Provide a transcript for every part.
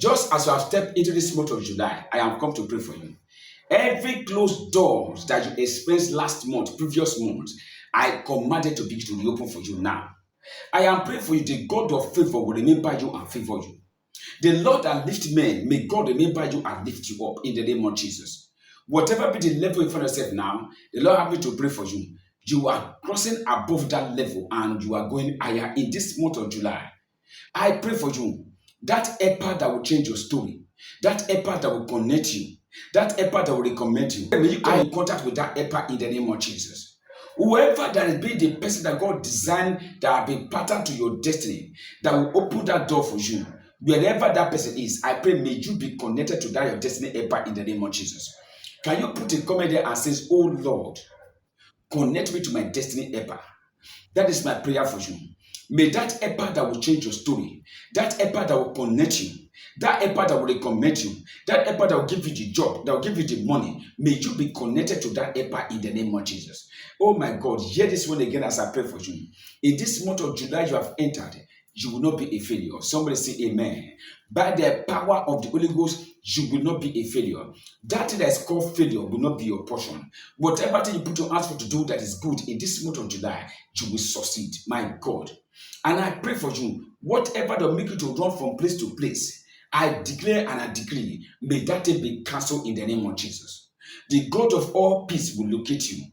Just as you have stepped into this month of July, I have come to pray for you. Every closed doors that you experienced last month, previous month, I commanded to begin to reopen for you now. I am praying for you. The God of favor will remember you and favor you. The Lord that lift men, may God remember you and lift you up in the name of Jesus. Whatever be the level you find yourself now, the Lord have me to pray for you. You are crossing above that level and you are going higher in this month of July. I pray for you. That helper that will change your story, that helper that will connect you, that helper that will recommend you. May you come in contact with that helper in the name of Jesus. Whoever that has been the person that God designed that will be patterned to your destiny, that will open that door for you, wherever that person is, I pray may you be connected to that your destiny helper in the name of Jesus. Can you put a comment there and say, "Oh Lord, connect me to my destiny helper"? That is my prayer for you. May that helper that will change your story, that helper that will connect you, that helper that will recommend you, that helper that will give you the job, that will give you the money, may you be connected to that helper in the name of Jesus. Oh my God, hear this one again as I pray for you. In this month of July you have entered, you will not be a failure. Somebody say amen. By the power of the Holy Ghost, you will not be a failure. That thing that is called failure will not be your portion. Whatever thing you put your hands for to do that is good in this month of July, you will succeed. My God. And I pray for you, whatever that will make you to run from place to place, I declare and I decree, may that thing be cancelled in the name of Jesus. The God of all peace will locate you.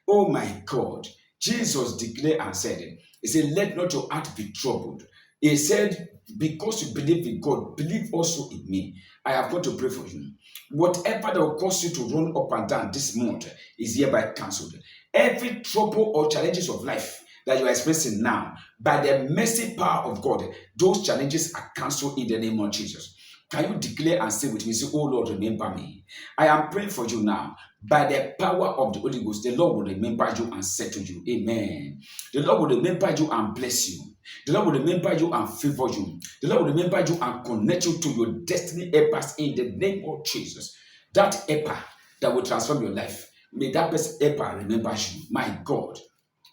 Oh my God. Jesus declared and said, he said, let not your heart be troubled. He said, because you believe in God, believe also in me. I have got to pray for you. Whatever that will cause you to run up and down this month is hereby cancelled. Every trouble or challenges of life that you are experiencing now, by the mercy power of God, those challenges are cancelled in the name of Jesus. Can you declare and say with me, say, oh Lord, remember me. I am praying for you now. By the power of the Holy Ghost, the Lord will remember you and settle you. Amen. The Lord will remember you and bless you. The Lord will remember you and favor you. The Lord will remember you and connect you to your destiny helpers in the name of Jesus. That helper that will transform your life. May that best helper remember you. My God.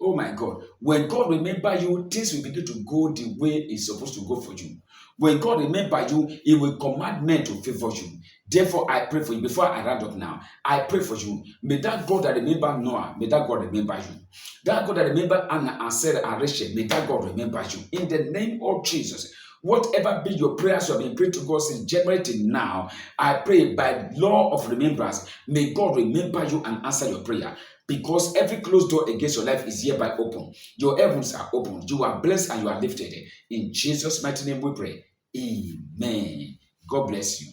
Oh my God. When God remember you, things will begin to go the way it's supposed to go for you. When God remember you, He will command men to favor you. Therefore, I pray for you. Before I round up now, I pray for you. May that God that remember Noah, may that God remember you. That God that remember Anna and Sarah and Rachel, may that God remember you. In the name of Jesus. Whatever be your prayers you have been praying to God since January till now, I pray by law of remembrance, may God remember you and answer your prayer. Because every closed door against your life is hereby open. Your heavens are open. You are blessed and you are lifted. In Jesus' mighty name we pray. Amen. God bless you.